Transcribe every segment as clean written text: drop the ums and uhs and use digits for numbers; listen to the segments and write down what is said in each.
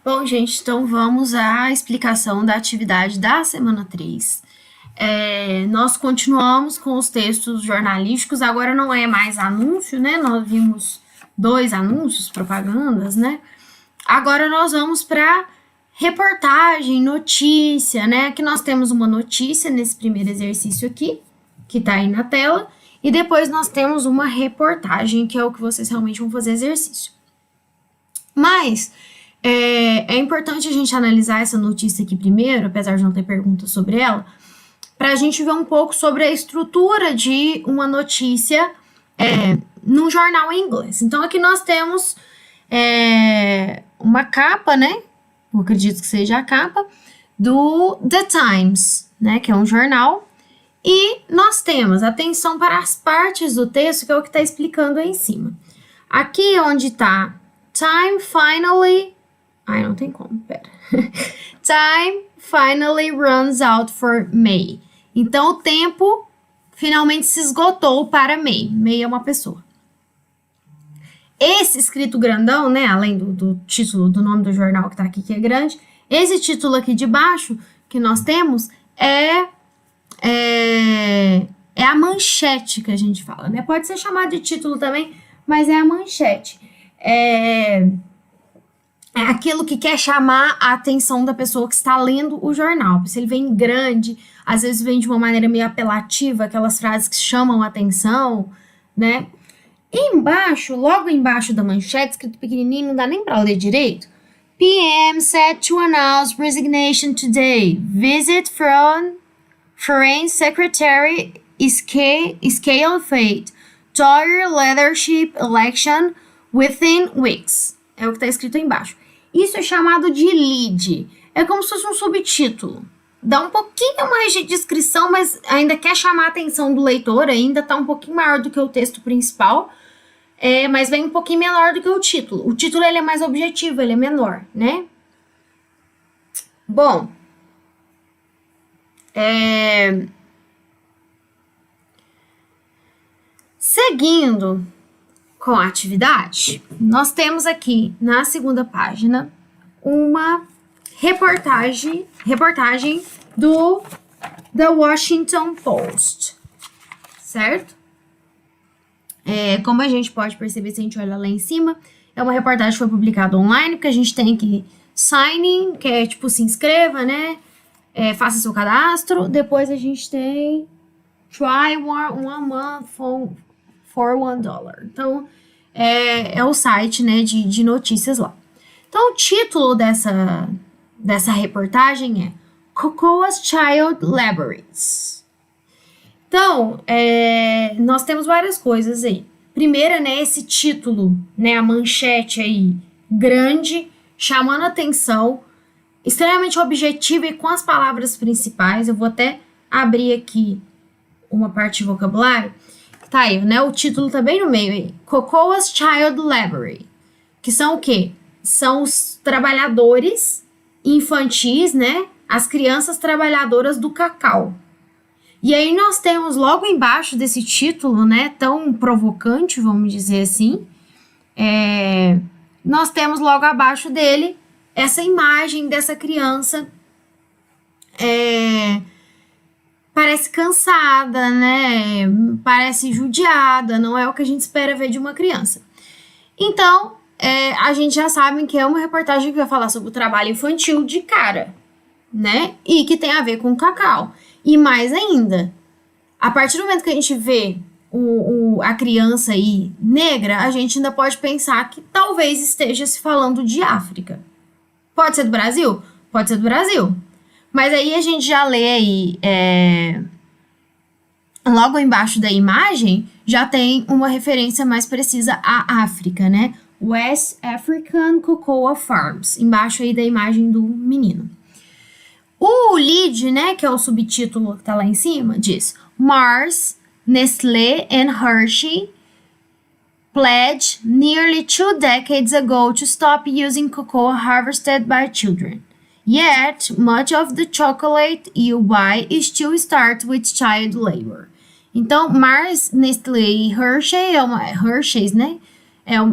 Bom, gente, então vamos à explicação da atividade da semana 3. Nós continuamos com os textos jornalísticos, agora não é mais anúncio, né? Nós vimos 2 anúncios, propagandas, né? Agora nós vamos para reportagem, notícia, né? Aqui nós temos uma notícia nesse primeiro exercício aqui, que tá aí na tela, e depois nós temos uma reportagem, que é o que vocês realmente vão fazer exercício. Mas é importante a gente analisar essa notícia aqui primeiro, apesar de não ter perguntas sobre ela, para a gente ver um pouco sobre a estrutura de uma notícia num jornal em inglês. Então, aqui nós temos uma capa, né? Eu acredito que seja a capa do The Times, né? Que é um jornal. E nós temos atenção para as partes do texto, que é o que está explicando aí em cima. Aqui onde está Time finally... Ai, não tem como, pera. Time finally runs out for May. Então, o tempo finalmente se esgotou para May. May é uma pessoa. Esse escrito grandão, né, além do título, do nome do jornal que tá aqui, que é grande, esse título aqui de baixo que nós temos é a manchete que a gente fala, né? Pode ser chamado de título também, mas é a manchete. É aquilo que quer chamar a atenção da pessoa que está lendo o jornal. Se ele vem grande, às vezes vem de uma maneira meio apelativa, aquelas frases que chamam a atenção, né? E embaixo, logo embaixo da manchete, escrito pequenininho, não dá nem para ler direito. PM set to announce resignation today. Visit from Foreign Secretary Scale Fate. Tory leadership election within weeks. É o que está escrito aí embaixo. Isso é chamado de lead. É como se fosse um subtítulo. Dá um pouquinho mais de descrição, mas ainda quer chamar a atenção do leitor, ainda está um pouquinho maior do que o texto principal, mas vem um pouquinho menor do que o título. O título ele é mais objetivo, ele é menor, né? Bom, seguindo com a atividade, nós temos aqui na segunda página uma reportagem do The Washington Post, certo? Como a gente pode perceber se a gente olha lá em cima, é uma reportagem que foi publicada online, porque a gente tem aqui sign in, que é tipo se inscreva, né? Faça seu cadastro. Depois a gente tem try one month for $1. Então, é o site, né, de notícias lá. Então, o título dessa reportagem é Cocoa's Child Labyrinths. Então, nós temos várias coisas aí. Primeiro, né, esse título, né, a manchete aí, grande, chamando atenção, extremamente objetiva e com as palavras principais. Eu vou até abrir aqui uma parte de vocabulário. Tá aí, né? O título tá bem no meio aí. Cocoa's Child Library. Que são o quê? São os trabalhadores infantis, né? As crianças trabalhadoras do cacau. E aí nós temos logo embaixo desse título, né? Tão provocante, vamos dizer assim. Nós temos logo abaixo dele essa imagem dessa criança. Parece cansada, né? Parece judiada, não é o que a gente espera ver de uma criança. Então, a gente já sabe que é uma reportagem que vai falar sobre o trabalho infantil de cara, né? E que tem a ver com o cacau. E mais ainda, a partir do momento que a gente vê a criança aí negra, a gente ainda pode pensar que talvez esteja se falando de África. Pode ser do Brasil? Pode ser do Brasil. Mas aí a gente já lê aí, logo embaixo da imagem, já tem uma referência mais precisa à África, né? West African Cocoa Farms, embaixo aí da imagem do menino. O lead, né, que é o subtítulo que tá lá em cima, diz Mars, Nestlé and Hershey pledged nearly 2 decades ago to stop using cocoa harvested by children. Yet, much of the chocolate you buy still starts with child labor. Então, Mars, Nestlé e Hershey, Hershey's, né?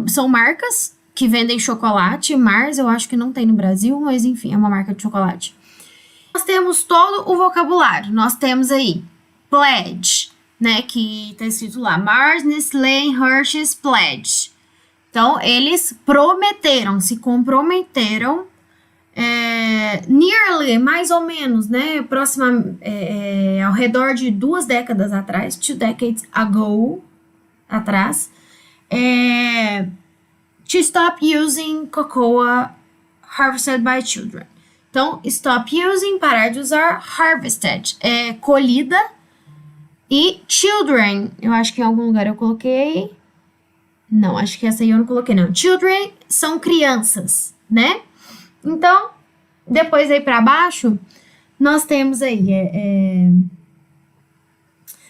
São marcas que vendem chocolate. Mars, eu acho que não tem no Brasil, mas enfim, é uma marca de chocolate. Nós temos todo o vocabulário. Nós temos aí pledge, né, que tá escrito lá, Mars, Nestlé, Hershey's pledge. Então, eles prometeram, se comprometeram, nearly, mais ou menos, né, ao redor de 2 décadas atrás, 2 decades ago, atrás, to stop using cocoa harvested by children. Então, stop using, parar de usar, harvested, colhida, e children, eu acho que em algum lugar eu coloquei, não, acho que essa aí eu não coloquei não, children são crianças, né? Então, depois aí para baixo, nós temos aí,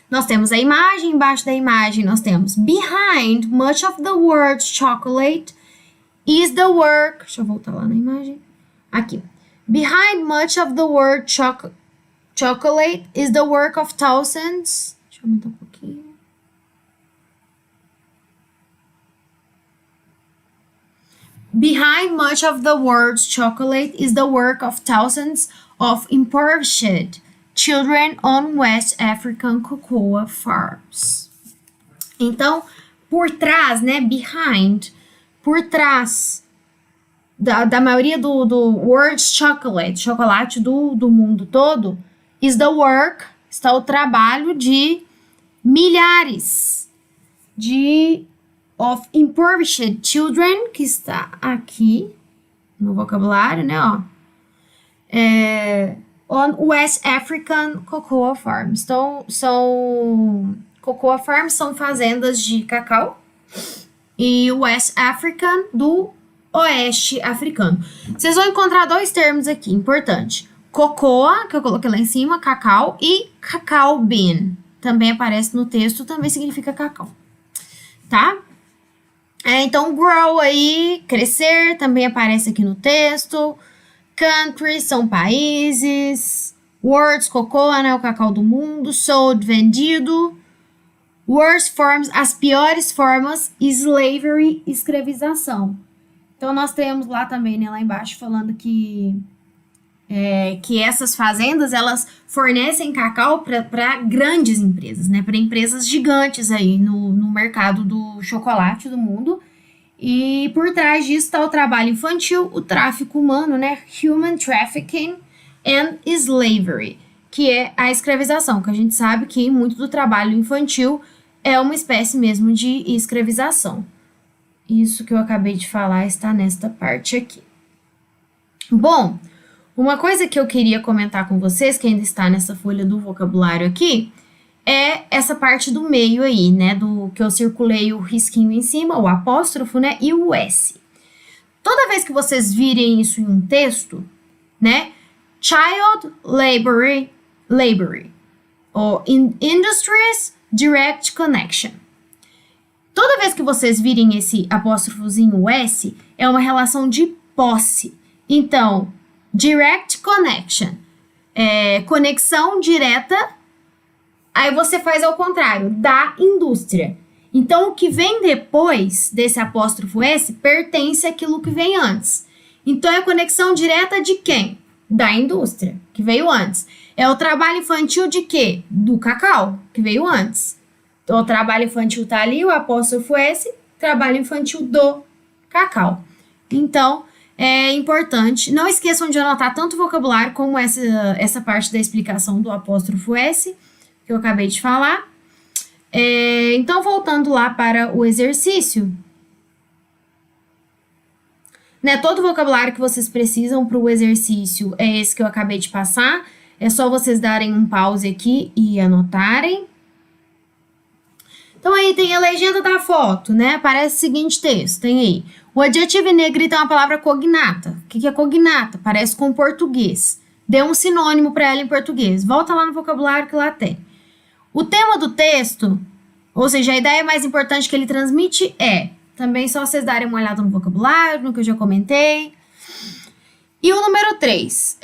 nós temos a imagem, embaixo da imagem nós temos behind much of the word chocolate is the work, deixa eu voltar lá na imagem, aqui, behind much of the word chocolate is the work of thousands, deixa eu aumentar um pouquinho, behind much of the word chocolate is the work of thousands of impoverished children on West African cocoa farms. Então, por trás, né, behind, por trás da maioria do word chocolate do mundo todo, is the work, está o trabalho de milhares of impoverished children, que está aqui no vocabulário, né, ó, on West African cocoa farms. Então, cocoa farms são fazendas de cacau, e West African do oeste africano. Vocês vão encontrar 2 termos aqui, importante. Cocoa, que eu coloquei lá em cima, cacau, e cacau bean. Também aparece no texto, também significa cacau. Tá? Então, grow aí, crescer, também aparece aqui no texto. Countries são países. Words, cocoa, né, o cacau do mundo. Sold, vendido. Worst forms, as piores formas. Slavery, escravização. Então, nós temos lá também, né, lá embaixo, falando que essas fazendas, elas fornecem cacau para grandes empresas, né, para empresas gigantes aí no mercado do chocolate do mundo. E por trás disso está o trabalho infantil, o tráfico humano, né, human trafficking and slavery, que é a escravização, que a gente sabe que muito do trabalho infantil é uma espécie mesmo de escravização. Isso que eu acabei de falar está nesta parte aqui. Bom, uma coisa que eu queria comentar com vocês, que ainda está nessa folha do vocabulário aqui, é essa parte do meio aí, né, do que eu circulei o risquinho em cima, o apóstrofo, né, e o S. Toda vez que vocês virem isso em um texto, né, child laboring, ou industries direct connection. Toda vez que vocês virem esse apóstrofozinho S, é uma relação de posse. Então, direct connection, conexão direta, aí você faz ao contrário, da indústria. Então, o que vem depois desse apóstrofo S pertence àquilo que vem antes. Então, é a conexão direta de quem? Da indústria, que veio antes. É o trabalho infantil de quê? Do cacau, que veio antes. Então, o trabalho infantil tá ali, o apóstrofo S, trabalho infantil do cacau. Então, é importante, não esqueçam de anotar tanto o vocabulário como essa parte da explicação do apóstrofo S, que eu acabei de falar. Então, voltando lá para o exercício, né, todo o vocabulário que vocês precisam para o exercício é esse que eu acabei de passar. É só vocês darem um pause aqui e anotarem. Então, aí tem a legenda da foto, né? Aparece o seguinte texto, tem aí. O adjetivo em negrito é uma palavra cognata. O que é cognata? Parece com português. Dê um sinônimo para ela em português. Volta lá no vocabulário que lá tem. O tema do texto, ou seja, a ideia mais importante que ele transmite também só vocês darem uma olhada no vocabulário, no que eu já comentei. E o número 3,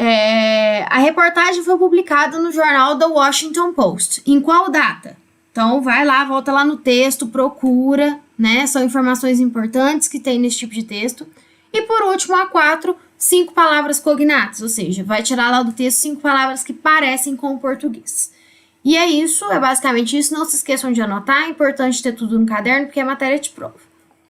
a reportagem foi publicada no jornal The Washington Post. Em qual data? Então, vai lá, volta lá no texto, procura, né? São informações importantes que tem nesse tipo de texto. E por último, A4, 5 palavras cognatas, ou seja, vai tirar lá do texto 5 palavras que parecem com o português. E é isso, é basicamente isso. Não se esqueçam de anotar, é importante ter tudo no caderno, porque é matéria de prova.